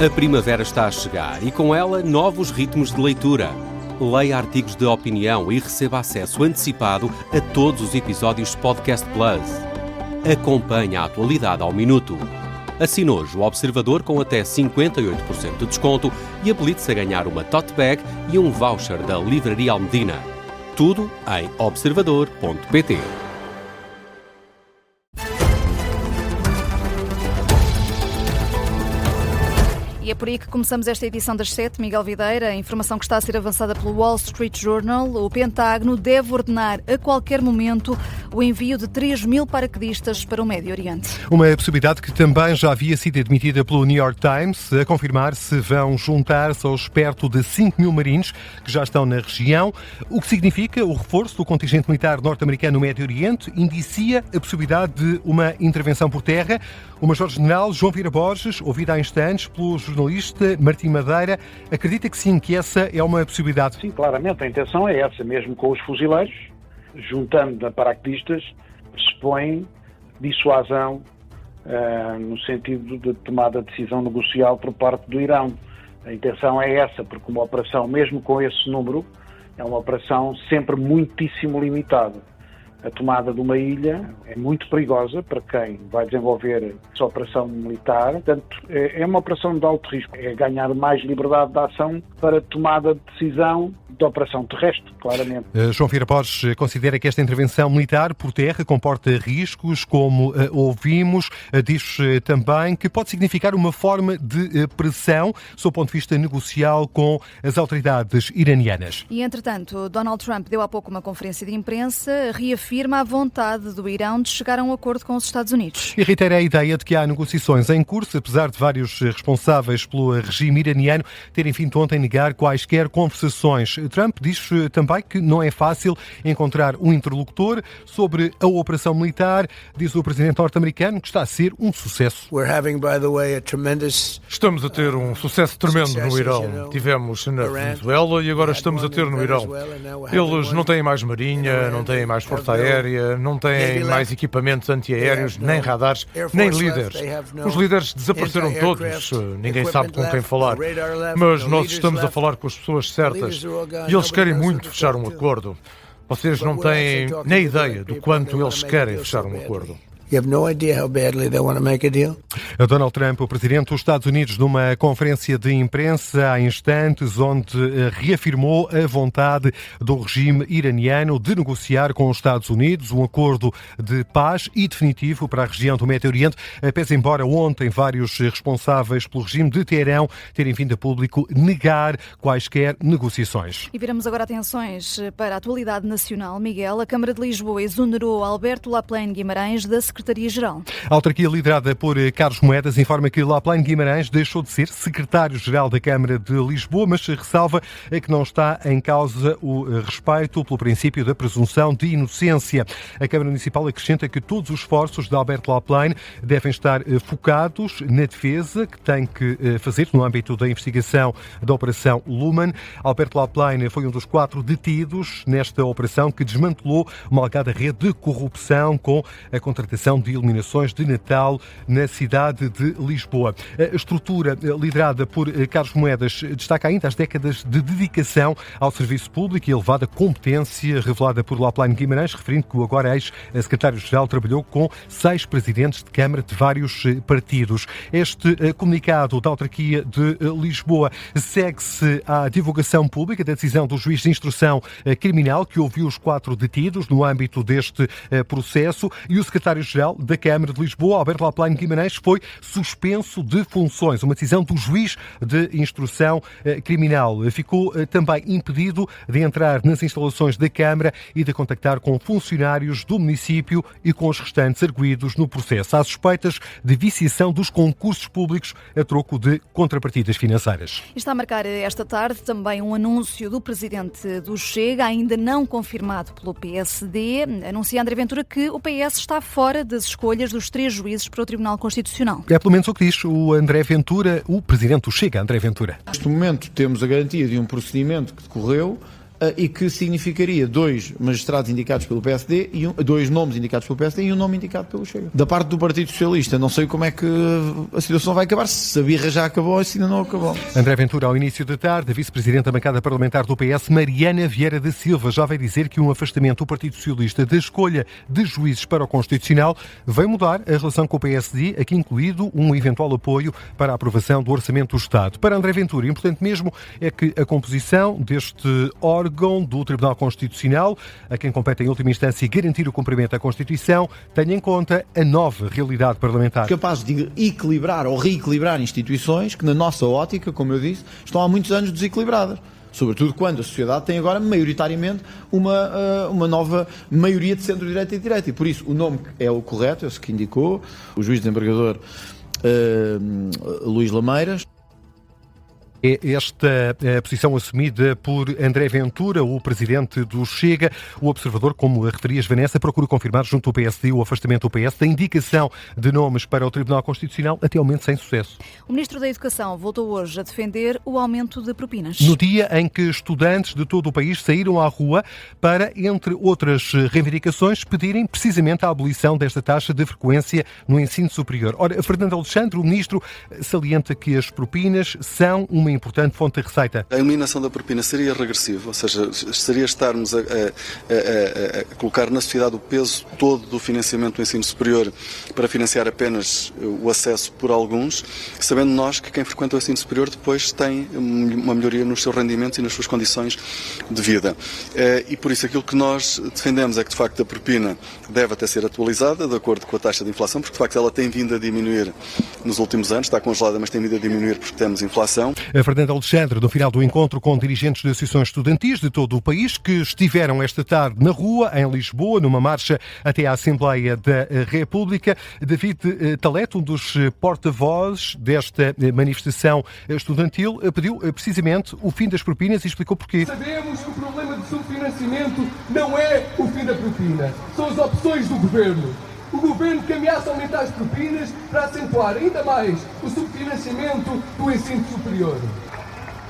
A primavera está a chegar e com ela novos ritmos de leitura. Leia artigos de opinião e receba acesso antecipado a todos os episódios de Podcast Plus. Acompanhe a atualidade ao minuto. Assine hoje o Observador com até 58% de desconto e habilite-se a ganhar uma tote bag e um voucher da Livraria Almedina. Tudo em observador.pt. E é por aí que começamos esta edição das 7. Miguel Videira, a informação que está a ser avançada pelo Wall Street Journal: o Pentágono deve ordenar a qualquer momento o envio de 3.000 paraquedistas para o Médio Oriente. Uma possibilidade que também já havia sido admitida pelo New York Times. A confirmar-se, vão juntar-se aos perto de 5.000 marines que já estão na região, o que significa o reforço do contingente militar norte-americano no Médio Oriente, indicia a possibilidade de uma intervenção por terra. O Major-General João Vieira Borges, ouvido há instantes pelo jornalista Martim Madeira, acredita que sim, que essa é uma possibilidade. Sim, claramente a intenção é essa, mesmo com os fuzileiros, juntando a paraquedistas, pressupõe dissuasão no sentido de tomada de decisão negocial por parte do Irão. A intenção é essa, porque uma operação, mesmo com esse número, é uma operação sempre muitíssimo limitada. A tomada de uma ilha é muito perigosa para quem vai desenvolver essa operação militar. Portanto, é uma operação de alto risco. É ganhar mais liberdade de ação para tomada de decisão da operação terrestre, claramente. João Vieira Borges considera que esta intervenção militar por terra comporta riscos, como ouvimos. Diz também que pode significar uma forma de pressão, sob o ponto de vista negocial, com as autoridades iranianas. E, entretanto, Donald Trump deu há pouco uma conferência de imprensa, reafirma a vontade do Irão de chegar a um acordo com os Estados Unidos. E reitera a ideia de que há negociações em curso, apesar de vários responsáveis pelo regime iraniano terem vindo ontem negar quaisquer conversações. Trump diz também que não é fácil encontrar um interlocutor sobre a operação militar. Diz o presidente norte-americano que está a ser um sucesso. Estamos a ter um sucesso tremendo no Irão. Tivemos na Venezuela e agora estamos a ter no Irão. Eles não têm mais marinha, não têm mais força aérea, não têm mais equipamentos antiaéreos, nem radares, nem líderes. Os líderes desapareceram todos, ninguém sabe com quem falar. Mas nós estamos a falar com as pessoas certas e eles querem muito fechar um acordo. Vocês não têm nem ideia do quanto eles querem fechar um acordo. You have no idea how badly they want to make a deal. Donald Trump, o presidente dos Estados Unidos, numa conferência de imprensa há instantes, onde reafirmou a vontade do regime iraniano de negociar com os Estados Unidos um acordo de paz e definitivo para a região do Médio Oriente, pese embora ontem vários responsáveis pelo regime de Teherão terem vindo a público negar quaisquer negociações. E viramos agora atenções para a atualidade nacional. Miguel, a Câmara de Lisboa exonerou Alberto Laplane Guimarães da Secretaria-Geral. A autarquia liderada por Carlos Moedas informa que Laplane Guimarães deixou de ser secretário-geral da Câmara de Lisboa, mas ressalva que não está em causa o respeito pelo princípio da presunção de inocência. A Câmara Municipal acrescenta que todos os esforços de Alberto Laplane devem estar focados na defesa que tem que fazer no âmbito da investigação da Operação Lumen. Alberto Laplane foi um dos 4 detidos nesta operação que desmantelou uma alegada rede de corrupção com a contratação de iluminações de Natal na cidade de Lisboa. A estrutura liderada por Carlos Moedas destaca ainda as décadas de dedicação ao serviço público e elevada competência revelada por Laplane Guimarães, referindo que o agora ex-secretário-geral trabalhou com 6 presidentes de Câmara de vários partidos. Este comunicado da autarquia de Lisboa segue-se à divulgação pública da decisão do juiz de instrução criminal que ouviu os 4 detidos no âmbito deste processo, e o secretário-geral da Câmara de Lisboa, Alberto Laplane Guimarães, foi suspenso de funções. Uma decisão do juiz de instrução criminal. Ficou também impedido de entrar nas instalações da Câmara e de contactar com funcionários do município e com os restantes arguidos no processo. Há suspeitas de viciação dos concursos públicos a troco de contrapartidas financeiras. Está a marcar esta tarde também um anúncio do presidente do Chega, ainda não confirmado pelo PSD. Anuncia André Ventura que o PS está fora das escolhas dos 3 juízes para o Tribunal Constitucional. É pelo menos o que diz o André Ventura, o presidente do Chega, André Ventura. Neste momento temos a garantia de um procedimento que decorreu e que significaria 2 magistrados indicados pelo PSD, 2 nomes indicados pelo PSD e um nome indicado pelo Chega. Da parte do Partido Socialista, não sei como é que a situação vai acabar, se a birra já acabou ou se ainda não acabou. André Ventura, ao início da tarde, a vice-presidente da bancada parlamentar do PS, Mariana Vieira da Silva, já vai dizer que um afastamento do Partido Socialista da escolha de juízes para o Constitucional vai mudar a relação com o PSD, aqui incluído um eventual apoio para a aprovação do Orçamento do Estado. Para André Ventura, importante mesmo é que a composição deste órgão do Tribunal Constitucional, a quem compete em última instância garantir o cumprimento da Constituição, tenha em conta a nova realidade parlamentar. Capaz de equilibrar ou reequilibrar instituições que, na nossa ótica, como eu disse, estão há muitos anos desequilibradas. Sobretudo quando a sociedade tem agora, maioritariamente, uma nova maioria de centro-direita e de direita. E por isso o nome é o correto, esse que indicou, o juiz desembargador Luís Lameiras. É esta a posição assumida por André Ventura, o presidente do Chega. O observador, como a referias, Vanessa, procura confirmar junto ao PSD o afastamento do PS da indicação de nomes para o Tribunal Constitucional, até ao momento sem sucesso. O Ministro da Educação voltou hoje a defender o aumento de propinas. No dia em que estudantes de todo o país saíram à rua para, entre outras reivindicações, pedirem precisamente a abolição desta taxa de frequência no ensino superior. Ora, Fernando Alexandre, o Ministro, salienta que as propinas são uma importante fonte de receita. A eliminação da propina seria regressiva, ou seja, seria estarmos a colocar na sociedade o peso todo do financiamento do ensino superior para financiar apenas o acesso por alguns, sabendo nós que quem frequenta o ensino superior depois tem uma melhoria nos seus rendimentos e nas suas condições de vida. E por isso aquilo que nós defendemos é que de facto a propina deve até ser atualizada de acordo com a taxa de inflação, porque de facto ela tem vindo a diminuir nos últimos anos, está congelada, mas tem vindo a diminuir porque temos inflação. Fernando Alexandre, no final do encontro com dirigentes de associações estudantis de todo o país que estiveram esta tarde na rua, em Lisboa, numa marcha até à Assembleia da República. David Taleto, um dos porta-vozes desta manifestação estudantil, pediu precisamente o fim das propinas e explicou porquê. Sabemos que o problema de subfinanciamento não é o fim da propina, são as opções do governo. O governo que ameaça aumentar as propinas para acentuar ainda mais o subfinanciamento do ensino superior.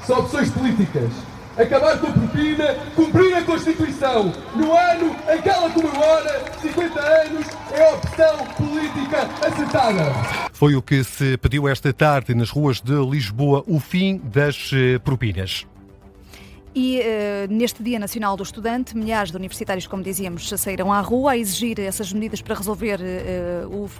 São opções políticas. Acabar com a propina, cumprir a Constituição. No ano em que ela comemora 50 anos, é a opção política acertada. Foi o que se pediu esta tarde nas ruas de Lisboa, o fim das propinas. E neste Dia Nacional do Estudante, milhares de universitários, como dizíamos, saíram à rua a exigir essas medidas para resolver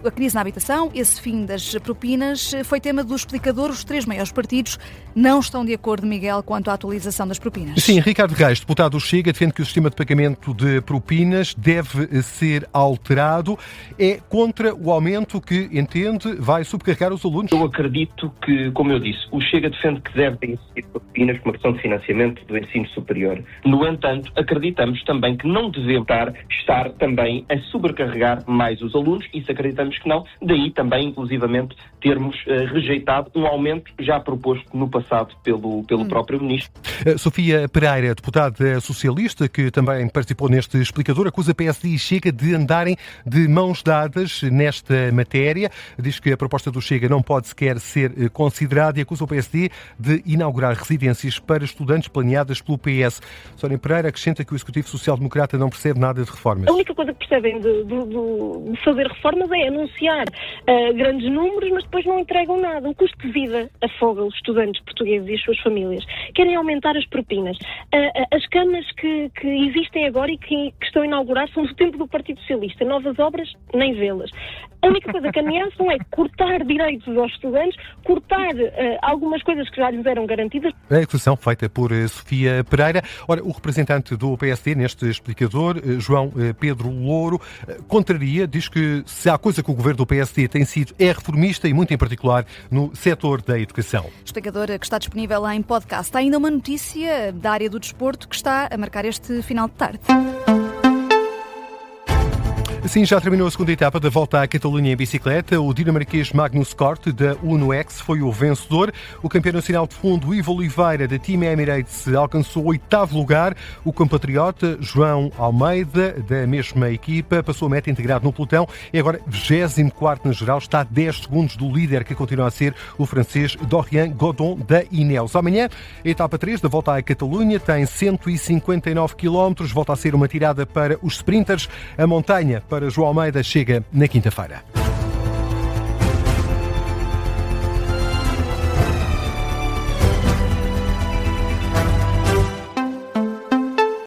a crise na habitação. Esse fim das propinas foi tema do explicador. Os 3 maiores partidos não estão de acordo, Miguel, quanto à atualização das propinas. Sim, Ricardo Reis, deputado do Chega, defende que o sistema de pagamento de propinas deve ser alterado. É contra o aumento que, entende, vai subcarregar os alunos. Eu acredito que, como eu disse, o Chega defende que deve existir propinas por uma questão de financiamento do ensino superior. No entanto, acreditamos também que não devemos estar também a sobrecarregar mais os alunos, isso acreditamos que não, daí também, inclusivamente, termos rejeitado um aumento já proposto no passado pelo próprio Ministro. Sofia Pereira, deputada socialista, que também participou neste explicador, acusa PSD e Chega de andarem de mãos dadas nesta matéria. Diz que a proposta do Chega não pode sequer ser considerada e acusa o PSD de inaugurar residências para estudantes planeadas pelo PS. Sónia Pereira acrescenta que o Executivo Social-Democrata não percebe nada de reformas. A única coisa que percebem de fazer reformas é anunciar grandes números, mas depois não entregam nada. O custo de vida afoga os estudantes portugueses e as suas famílias. Querem aumentar as propinas. As camas que existem agora e que estão a inaugurar são do tempo do Partido Socialista. Novas obras, nem vê-las. A única coisa que ameaçam é cortar direitos aos estudantes, cortar algumas coisas que já lhes eram garantidas. A acusação feita por Sofia Pereira. Ora, o representante do PSD neste explicador, João Pedro Louro, contraria, diz que se há coisa que o governo do PSD tem sido é reformista e muito em particular no setor da educação. Explicador que está disponível em podcast. Há ainda uma notícia da área do desporto que está a marcar este final de tarde. Assim já terminou a segunda etapa da Volta à Catalunha em bicicleta. O dinamarquês Magnus Kort, da UNO-X, foi o vencedor. O campeão nacional de fundo, Ivo Oliveira, da Team Emirates, alcançou o 8º lugar. O compatriota João Almeida, da mesma equipa, passou a meta integrado no pelotão. É agora 24º na geral, está a 10 segundos do líder, que continua a ser o francês Dorian Godon, da Ineos. Amanhã, a etapa 3 da Volta à Catalunha tem 159 km. Volta a ser uma tirada para os sprinters. A montanha para João Almeida chega na quinta-feira.